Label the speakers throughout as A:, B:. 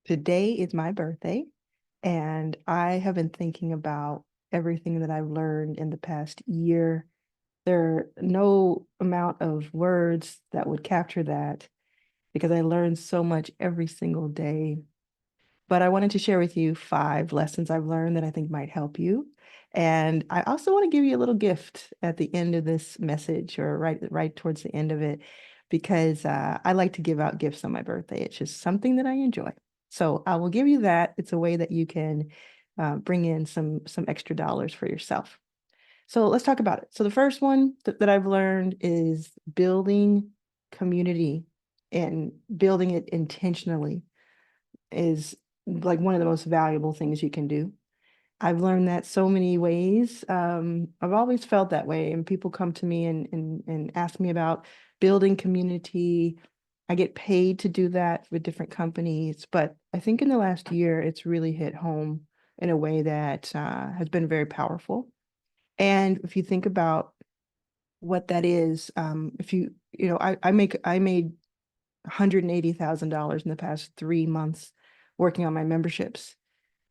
A: Today is my birthday, and I have been thinking about everything that I've learned in the past year. There are no amount of words that would capture that because I learned so much every single day. But I wanted to share with you 5 lessons I've learned that I think might help you. And I also want to give you a little gift at the end of this message, or right towards the end of it, because I like to give out gifts on my birthday. It's just something that I enjoy. So I will give you that. It's a way that you can bring in some extra dollars for yourself. So let's talk about it. So the first one that I've learned is building community and building it intentionally is like one of the most valuable things you can do. I've learned that so many ways. I've always felt that way, and people come to me and ask me about building community. I get paid to do that with different companies, but I think in the last year, it's really hit home in a way that has been very powerful. And if you think about what that is, if I made $180,000 in the past 3 months working on my memberships.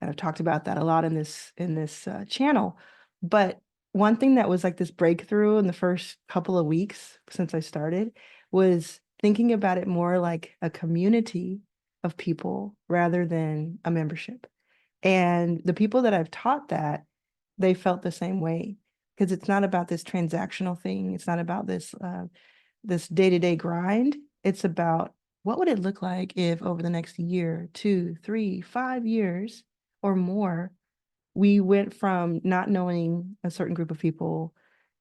A: And I've talked about that a lot in this channel. But one thing that was like this breakthrough in the first couple of weeks since I started was thinking about it more like a community of people rather than a membership. And the people that I've taught that, they felt the same way because it's not about this transactional thing. It's not about this day-to-day grind. It's about what would it look like if over the next year, 2, 3, 5 years or more, we went from not knowing a certain group of people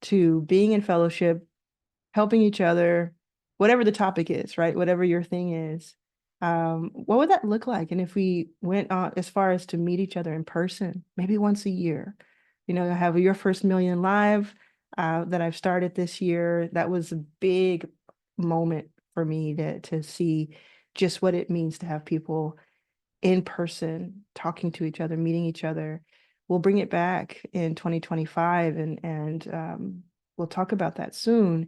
A: to being in fellowship, helping each other, whatever the topic is, right? Whatever your thing is. What would that look like? And if we went on as far as to meet each other in person, maybe once a year, have your first million live that I've started this year. That was a big moment for me to see just what it means to have people in person, talking to each other, meeting each other. We'll bring it back in 2025 and we'll talk about that soon.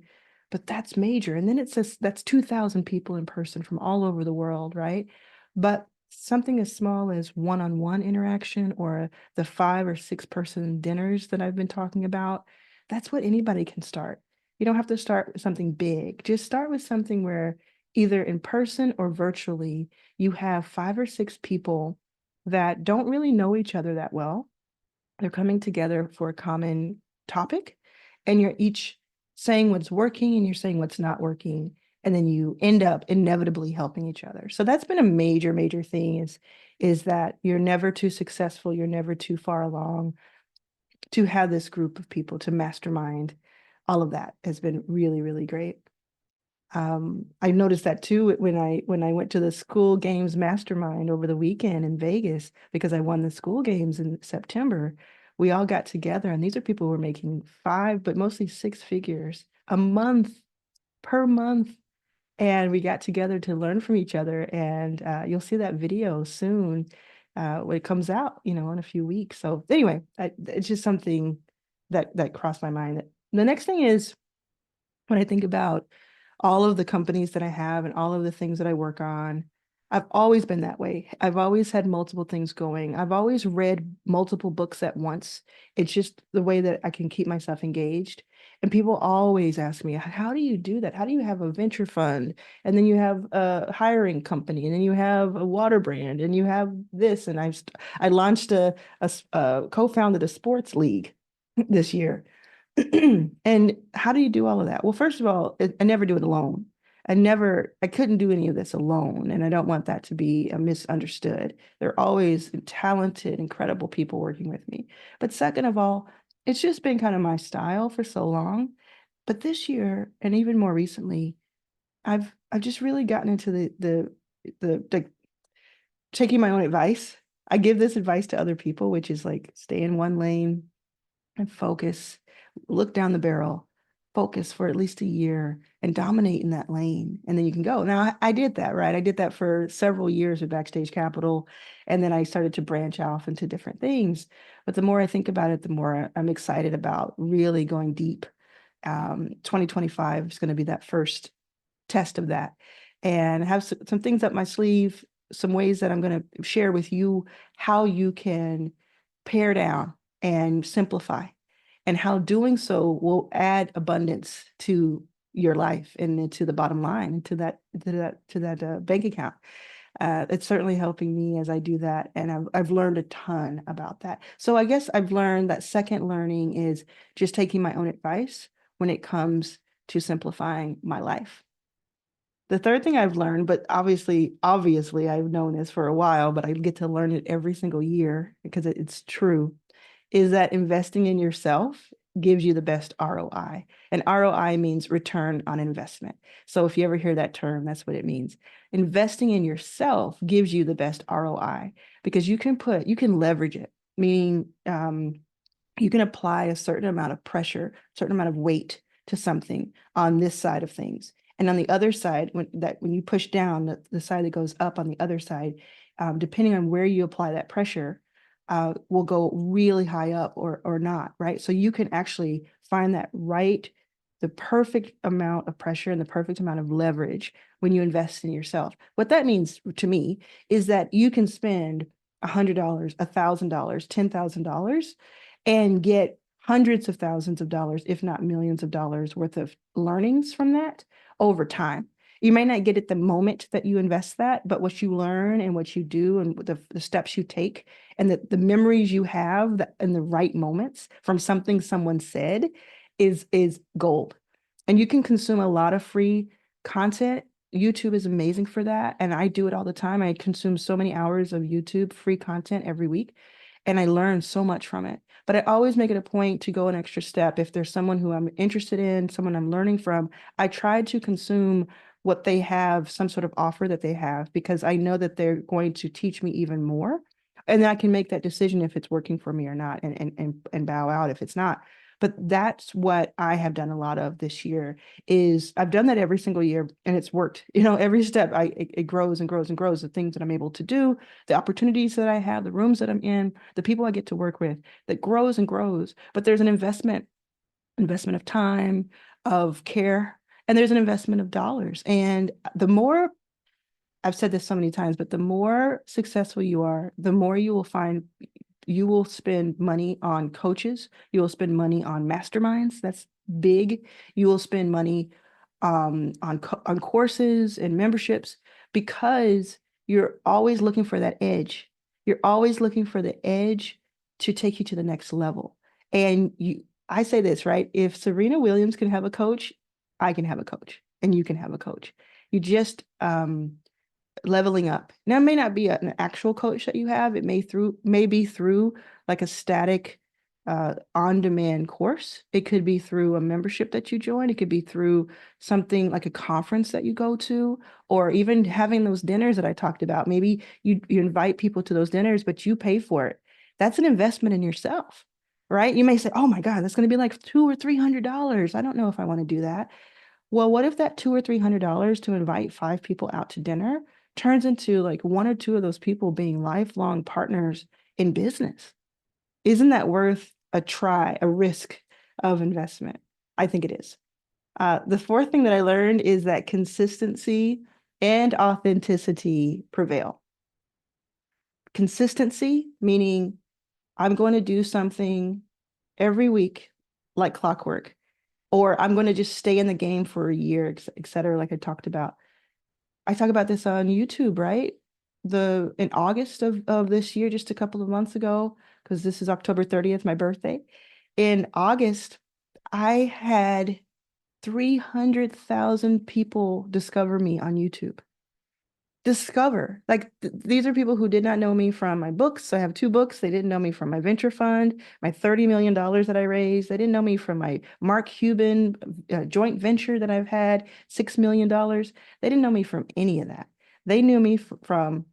A: But that's major. And then it says that's 2,000 people in person from all over the world, right? But something as small as one-on-one interaction or the 5 or 6 person dinners that I've been talking about, that's what anybody can start. You don't have to start with something big. Just start with something where either in person or virtually, you have 5 or 6 people that don't really know each other that well. They're coming together for a common topic, and you're each saying what's working and you're saying what's not working. And then you end up inevitably helping each other. So that's been a major, major thing is that you're never too successful, you're never too far along to have this group of people to mastermind. All of that has been really, really great. I noticed that too when I went to the school games mastermind over the weekend in Vegas because I won the school games in September. We all got together, and these are people who were making 5, but mostly 6 figures a month per month. And we got together to learn from each other. And you'll see that video soon when it comes out, in a few weeks. So anyway, it's just something that crossed my mind. The next thing is when I think about all of the companies that I have and all of the things that I work on, I've always been that way. I've always had multiple things going. I've always read multiple books at once. It's just the way that I can keep myself engaged. And people always ask me, how do you do that? How do you have a venture fund? And then you have a hiring company, and then you have a water brand, and you have this. And I launched co-founded a sports league this year. And how do you do all of that? Well, first of all, I never do it alone. I couldn't do any of this alone. And I don't want that to be misunderstood. There are always talented, incredible people working with me. But second of all, it's just been kind of my style for so long. But this year, and even more recently, I've just really gotten into the taking my own advice. I give this advice to other people, which is like stay in one lane and focus, look down the barrel, focus for at least a year and dominate in that lane. And then you can go. Now, I did that, right? I did that for several years with Backstage Capital. And then I started to branch off into different things. But the more I think about it, the more I'm excited about really going deep. 2025 is going to be that first test of that. And have some things up my sleeve some ways that I'm going to share with you how you can pare down and simplify, and how doing so will add abundance to your life and to the bottom line and to that bank account. It's certainly helping me as I do that, and I've learned a ton about that. So I guess I've learned that second learning is just taking my own advice when it comes to simplifying my life. The third thing I've learned, but obviously I've known this for a while, but I get to learn it every single year because it's true, is that investing in yourself gives you the best ROI. And ROI means return on investment. So if you ever hear that term, that's what it means. Investing in yourself gives you the best ROI because you can leverage it, meaning you can apply a certain amount of pressure, certain amount of weight to something on this side of things. And on the other side, when you push down, the side that goes up on the other side, depending on where you apply that pressure, will go really high up or not, right? So you can actually find the perfect amount of pressure and the perfect amount of leverage when you invest in yourself. What that means to me is that you can spend $100, $1,000, $10,000 and get hundreds of thousands of dollars, if not millions of dollars worth of learnings from that over time. You may not get it the moment that you invest that, but what you learn and what you do and the steps you take and the memories you have in the right moments from something someone said is gold. And you can consume a lot of free content. YouTube is amazing for that. And I do it all the time. I consume so many hours of YouTube free content every week, and I learn so much from it. But I always make it a point to go an extra step. If there's someone who I'm interested in, someone I'm learning from, I try to consume what they have, some sort of offer that they have, because I know that they're going to teach me even more. And then I can make that decision if it's working for me or not, and bow out if it's not. But that's what I have done a lot of this year. Is I've done that every single year, and it's worked. Every step it grows and grows and grows. The things that I'm able to do, the opportunities that I have, the rooms that I'm in, the people I get to work with, that grows and grows. But there's an investment of time, of care, and there's an investment of dollars. And the more, I've said this so many times, but the more successful you are, the more you will find you will spend money on coaches. You will spend money on masterminds. That's big. You will spend money on courses and memberships because you're always looking for that edge. You're always looking for the edge to take you to the next level. And I say this, right? If Serena Williams can have a coach, I can have a coach, and you can have a coach. You just leveling up. Now, it may not be an actual coach that you have. It may be through like a static on-demand course. It could be through a membership that you join. It could be through something like a conference that you go to, or even having those dinners that I talked about. Maybe you invite people to those dinners, but you pay for it. That's an investment in yourself, right? You may say, oh my God, that's going to be like $200 or $300. I don't know if I want to do that. Well, what if that $200 or $300 to invite 5 people out to dinner turns into like 1 or 2 of those people being lifelong partners in business? Isn't that worth a try, a risk of investment? I think it is. The fourth thing that I learned is that consistency and authenticity prevail. Consistency, meaning I'm going to do something every week like clockwork, or I'm going to just stay in the game for a year, et cetera, like I talked about. I talk about this on YouTube, right? In August of this year, just a couple of months ago, because this is October 30th, my birthday. In August, I had 300,000 people discover me on YouTube. These are people who did not know me from my books. I have 2 books. They didn't know me from my venture fund, my $30 million that I raised. They didn't know me from my Mark Cuban joint venture that I've had, $6 million. They didn't know me from any of that. They knew me from,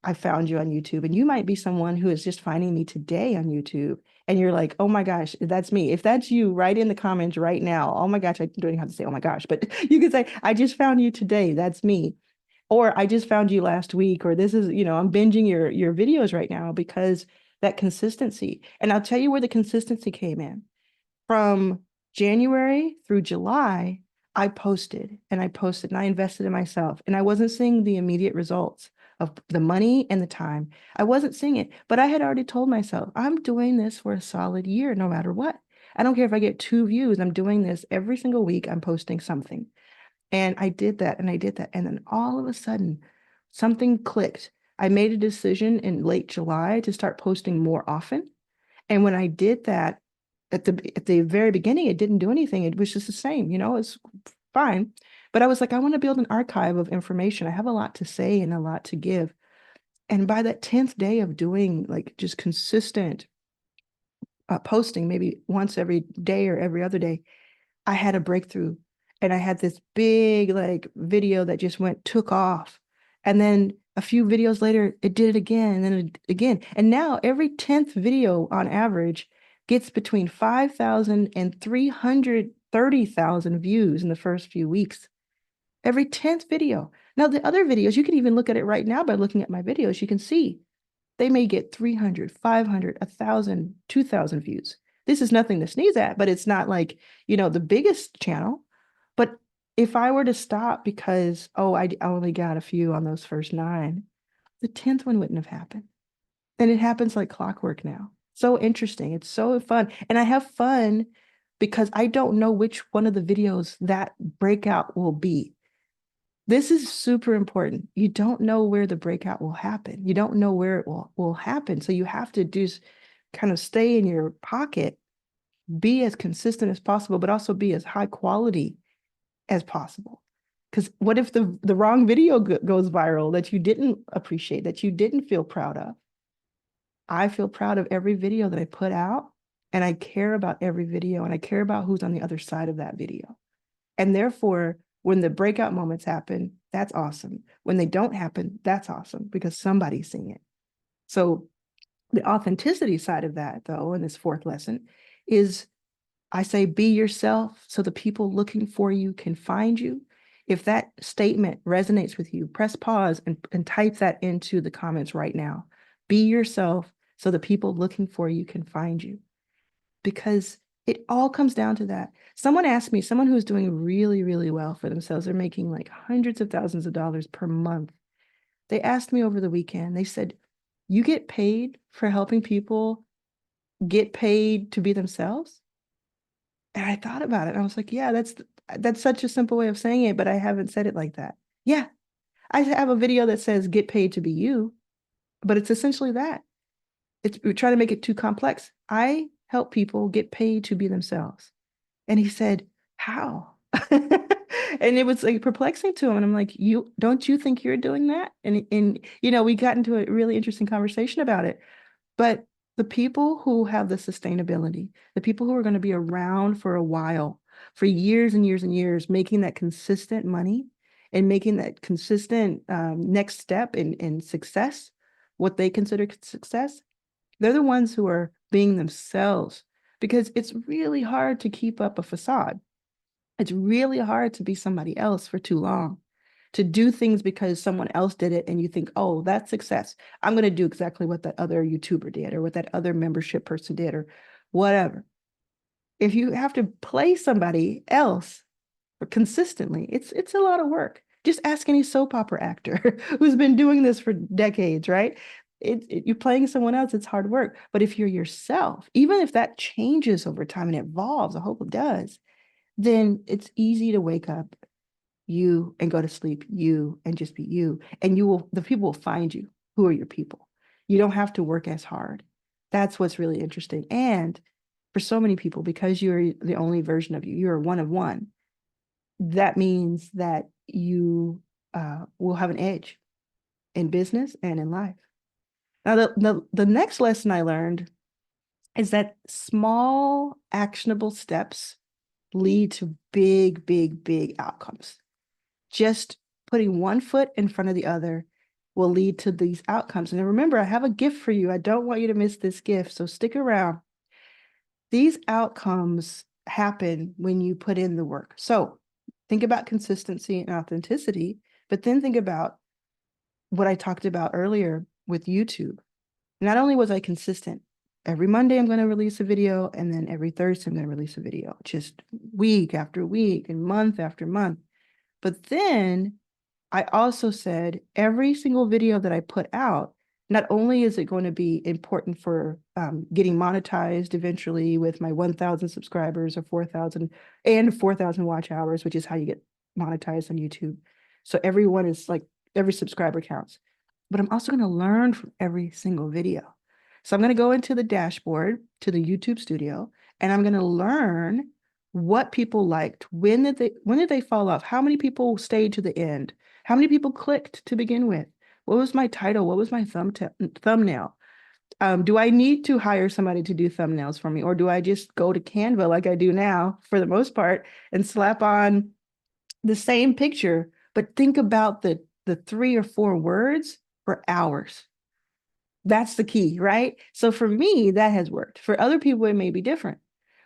A: I found you on YouTube, and you might be someone who is just finding me today on YouTube. And you're like, oh my gosh, that's me. If that's you, write in the comments right now. Oh my gosh, I don't even have to say, oh my gosh, but you can say, I just found you today. That's me. Or I just found you last week, or this is, I'm binging your videos right now, because that consistency. And I'll tell you where the consistency came in. From January through July, I posted and I invested in myself, and I wasn't seeing the immediate results of the money and the time. I wasn't seeing it, but I had already told myself, I'm doing this for a solid year, no matter what. I don't care if I get 2 views. I'm doing this every single week. I'm posting something. And I did that and I did that. And then all of a sudden, something clicked. I made a decision in late July to start posting more often. And when I did that, at the very beginning, it didn't do anything. It was just the same, it's fine. But I was like, I want to build an archive of information. I have a lot to say and a lot to give. And by that 10th day of doing like just consistent posting, maybe once every day or every other day, I had a breakthrough. And I had this big like video that just took off. And then a few videos later, it did it again, and then again. And now every 10th video on average gets between 5,000 and 330,000 views in the first few weeks. Every 10th video. Now, the other videos, you can even look at it right now by looking at my videos. You can see they may get 300, 500, 1,000, 2,000 views. This is nothing to sneeze at, but it's not like, the biggest channel. But if I were to stop because, I only got a few on those first 9, the 10th one wouldn't have happened. And it happens like clockwork now. So interesting. It's so fun. And I have fun because I don't know which one of the videos that breakout will be. This is super important. You don't know where the breakout will happen. You don't know where it will happen. So you have to just kind of stay in your pocket, be as consistent as possible, but also be as high quality as possible. Because what if the wrong video goes viral that you didn't appreciate, that you didn't feel proud of? I feel proud of every video that I put out, and I care about every video, and I care about who's on the other side of that video. And therefore, when the breakout moments happen, that's awesome. When they don't happen, that's awesome because somebody's seeing it. So the authenticity side of that, though, in this 4th lesson is I say, be yourself so the people looking for you can find you. If that statement resonates with you, press pause and type that into the comments right now. Be yourself so the people looking for you can find you. Because it all comes down to that. Someone asked me, someone who's doing really, really well for themselves, they're making like hundreds of thousands of dollars per month. They asked me over the weekend, they said, you get paid for helping people get paid to be themselves? And I thought about it. And I was like, yeah, that's such a simple way of saying it, but I haven't said it like that. Yeah, I have a video that says get paid to be you, but it's essentially that. We're trying to make it too complex. I help people get paid to be themselves. And he said, how? And it was like perplexing to him. And I'm like, don't you think you're doing that? And we got into a really interesting conversation about it. But the people who have the sustainability, the people who are going to be around for a while, for years and years and years, making that consistent money and making that consistent next step in success, what they consider success, they're the ones who are being themselves, because it's really hard to keep up a facade. It's really hard to be somebody else for too long, to do things because someone else did it and you think, oh, that's success. I'm going to do exactly what that other YouTuber did or what that other membership person did or whatever. If you have to play somebody else consistently, it's a lot of work. Just ask any soap opera actor who's been doing this for decades, right? You're playing someone else, it's hard work. But if you're yourself, even if that changes over time and evolves, I hope it does, then it's easy to wake up you and go to sleep you and just be you. And the people will find you. Who are your people? You don't have to work as hard. That's what's really interesting. And for so many people, because you're the only version of you, you're one of one, that means that you will have an edge in business and in life. Now, the next lesson I learned is that small actionable steps lead to big, big, big outcomes. Just putting one foot in front of the other will lead to these outcomes. And remember, I have a gift for you. I don't want you to miss this gift, so stick around. These outcomes happen when you put in the work. So think about consistency and authenticity, but then think about what I talked about earlier with YouTube. Not only was I consistent, every Monday I'm going to release a video, and then every Thursday I'm going to release a video, just week after week and month after month. But then I also said every single video that I put out, not only is it going to be important for getting monetized eventually with my 1,000 subscribers or 4,000 and 4,000 watch hours, which is how you get monetized on YouTube. So everyone is like, every subscriber counts. But I'm also going to learn from every single video. So I'm going to go into the dashboard to the YouTube studio, and I'm going to learn what people liked. When did they fall off? How many people stayed to the end? How many people clicked to begin with? What was my title? What was my thumbnail? Do I need to hire somebody to do thumbnails for me, or do I just go to Canva like I do now for the most part and slap on the same picture, but think about the 3 or 4 words for hours? That's the key, right? So for me, that has worked. For other people, it may be different.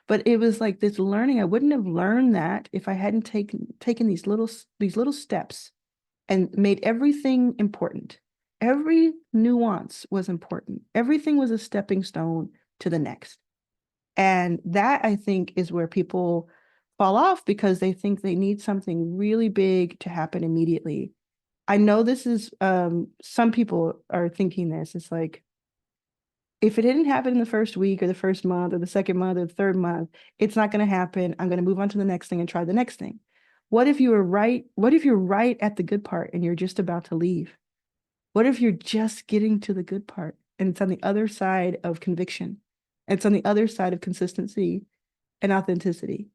A: But it was like this learning. I wouldn't have learned that if I hadn't taken these little steps and made everything important. Every nuance was important. Everything was a stepping stone to the next. And that, I think, is where people fall off because they think they need something really big to happen immediately. I know this is some people are thinking this. It's like, if it didn't happen in the first week or the first month or the second month or the third month, it's not going to happen. I'm going to move on to the next thing and try the next thing. What if you were right? What if you're right at the good part and you're just about to leave? What if you're just getting to the good part and it's on the other side of conviction? It's on the other side of consistency and authenticity.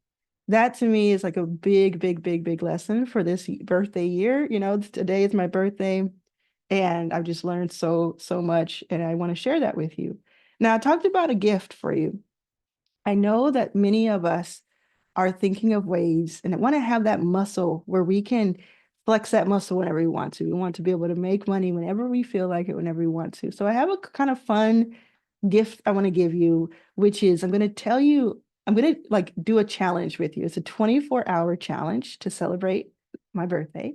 A: That to me is like a big, big, big, big lesson for this birthday year. Today is my birthday, and I've just learned so, so much, and I want to share that with you. Now, I talked about a gift for you. I know that many of us are thinking of ways and want to have that muscle where we can flex that muscle whenever we want to. We want to be able to make money whenever we feel like it, whenever we want to. So I have a kind of fun gift I want to give you, which is I'm going to tell you, I'm going to like do a challenge with you. It's a 24-hour challenge to celebrate my birthday.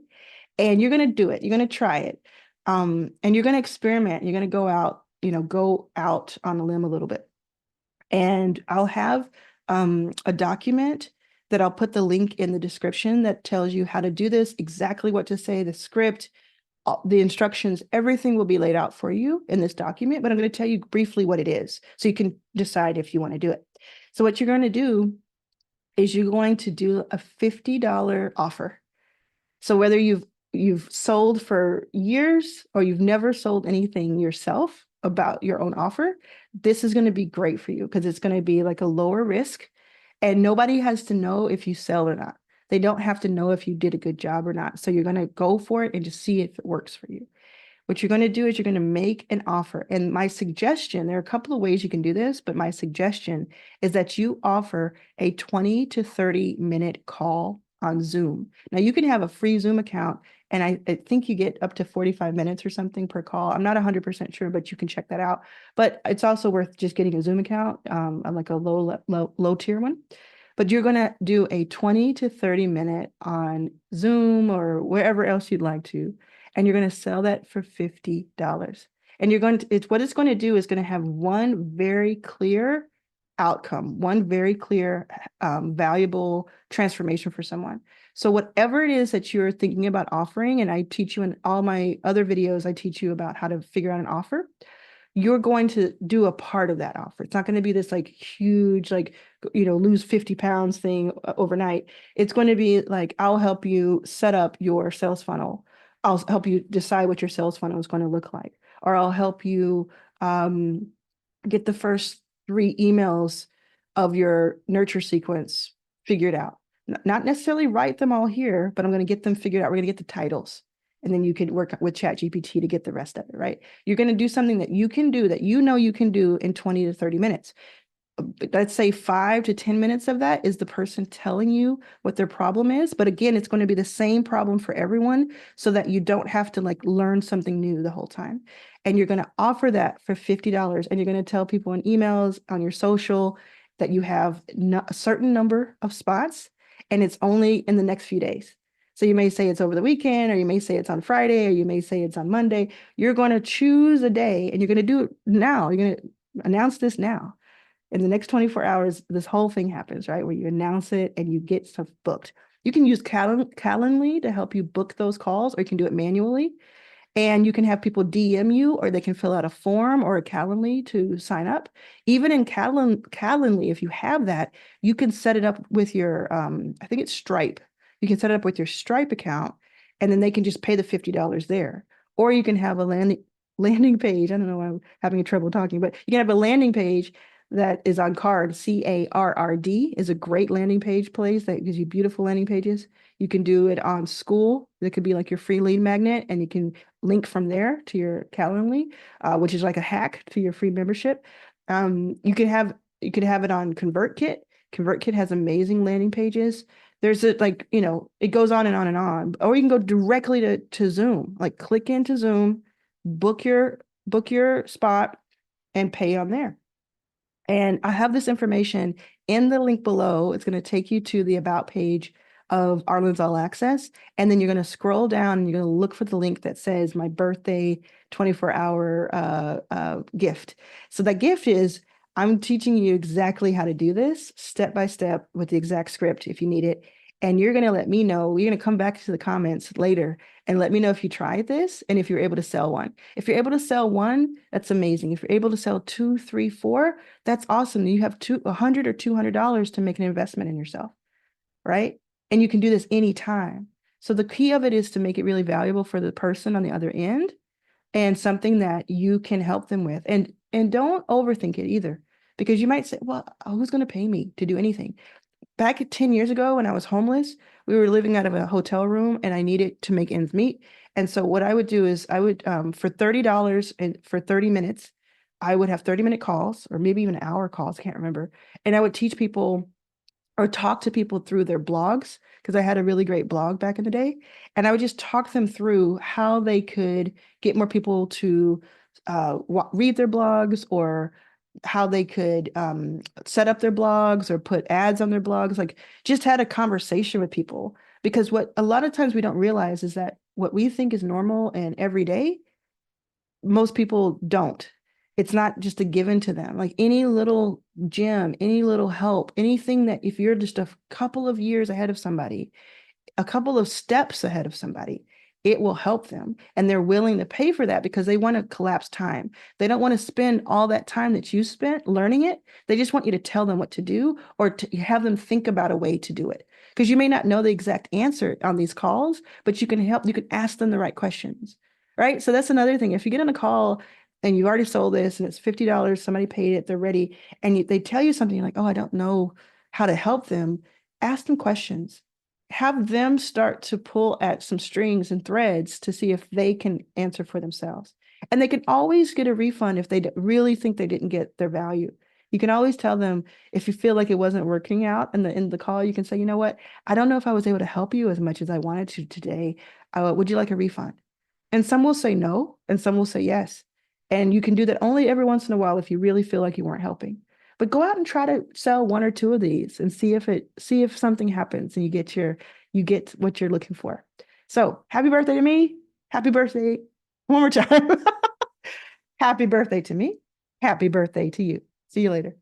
A: And you're going to do it. You're going to try it. And you're going to experiment. You're going to go out on a limb a little bit. And I'll have a document that I'll put the link in the description that tells you how to do this, exactly what to say, the script, the instructions, everything will be laid out for you in this document, but I'm going to tell you briefly what it is so you can decide if you want to do it. So what you're going to do is you're going to do a $50 offer. So whether you've sold for years or you've never sold anything yourself about your own offer, this is going to be great for you because it's going to be like a lower risk, and nobody has to know if you sell or not. They don't have to know if you did a good job or not. So you're going to go for it and just see if it works for you. What you're going to do is you're going to make an offer. And my suggestion, there are a couple of ways you can do this, but my suggestion is that you offer a 20 to 30-minute call on Zoom. Now, you can have a free Zoom account, and I think you get up to 45 minutes or something per call. I'm not 100% sure, but you can check that out. But it's also worth just getting a Zoom account, like a low tier one. But you're going to do a 20 to 30-minute on Zoom or wherever else you'd like to, and you're going to sell that for $50. And what it's going to do is going to have one very clear outcome, one very clear, valuable transformation for someone. So whatever it is that you're thinking about offering, and I teach you in all my other videos, I teach you about how to figure out an offer. You're going to do a part of that offer. It's not going to be this like huge, like, lose 50 pounds thing overnight. It's going to be like, I'll help you set up your sales funnel. I'll help you decide what your sales funnel is going to look like, or I'll help you get the first 3 emails of your nurture sequence figured out. Not necessarily write them all here, but I'm going to get them figured out. We're going to get the titles, and then you can work with ChatGPT to get the rest of it, right? You're going to do something that you can do, that you can do in 20 to 30 minutes. Let's say 5 to 10 minutes of that is the person telling you what their problem is. But again, it's going to be the same problem for everyone so that you don't have to like learn something new the whole time. And you're going to offer that for $50, and you're going to tell people in emails, on your social, that you have a certain number of spots, and it's only in the next few days. So you may say it's over the weekend, or you may say it's on Friday, or you may say it's on Monday. You're going to choose a day, and you're going to do it now. You're going to announce this now. In the next 24 hours, this whole thing happens, right? Where you announce it and you get stuff booked. You can use Calendly to help you book those calls, or you can do it manually. And you can have people DM you, or they can fill out a form or a Calendly to sign up. Even in Calendly, if you have that, you can set it up with your, I think it's Stripe. You can set it up with your Stripe account, and then they can just pay the $50 there. Or you can have a landing page. I don't know why I'm having trouble talking, but you can have a landing page that is on Card. CARRD is a great landing page place that gives you beautiful landing pages. You can do it on School. That could be like your free lead magnet, and you can link from there to your Calendly, which is like a hack to your free membership. You could have it on ConvertKit. ConvertKit has amazing landing pages. There's a like, it goes on and on and on. Or you can go directly to Zoom. Like click into Zoom, book your spot, and pay on there. And I have this information in the link below. It's going to take you to the About page of Arlan's All Access. And then you're going to scroll down and you're going to look for the link that says my birthday 24-hour gift. So that gift is, I'm teaching you exactly how to do this step by step with the exact script if you need it. And you're going to let me know. You're going to come back to the comments later and let me know if you tried this and if you're able to sell one. If you're able to sell one, that's amazing. If you're able to sell two, three, four, that's awesome. You have $100 or $200 to make an investment in yourself, right? And you can do this anytime. So the key of it is to make it really valuable for the person on the other end and something that you can help them with. And don't overthink it either, because you might say, well, who's going to pay me to do anything? Back 10 years ago when I was homeless, we were living out of a hotel room and I needed to make ends meet. And so what I would do is I would, for $30 and for 30 minutes, I would have 30-minute calls or maybe even hour calls, I can't remember. And I would teach people or talk to people through their blogs, because I had a really great blog back in the day. And I would just talk them through how they could get more people to read their blogs, or how they could set up their blogs or put ads on their blogs, like just had a conversation with people. Because what a lot of times we don't realize is that what we think is normal and everyday, most people don't. It's not just a given to them. Like any little gem, any little help, anything that if you're just a couple of years ahead of somebody, a couple of steps ahead of somebody, it will help them. And they're willing to pay for that because they want to collapse time. They don't want to spend all that time that you spent learning it. They just want you to tell them what to do, or to have them think about a way to do it. Because you may not know the exact answer on these calls, but you can ask them the right questions, right? So that's another thing. If you get on a call and you've already sold this and it's $50, somebody paid it, they're ready, and they tell you something, you're like, oh, I don't know how to help them. Ask them questions. Have them start to pull at some strings and threads to see if they can answer for themselves. And they can always get a refund if they really think they didn't get their value. You can always tell them, if you feel like it wasn't working out in the call, you can say, you know what, I don't know if I was able to help you as much as I wanted to today. Would you like a refund? And some will say no, and some will say yes. And you can do that only every once in a while if you really feel like you weren't helping. But go out and try to sell one or two of these and see if something happens and you get what you're looking for. So happy birthday to me. Happy birthday. One more time. Happy birthday to me. Happy birthday to you. See you later.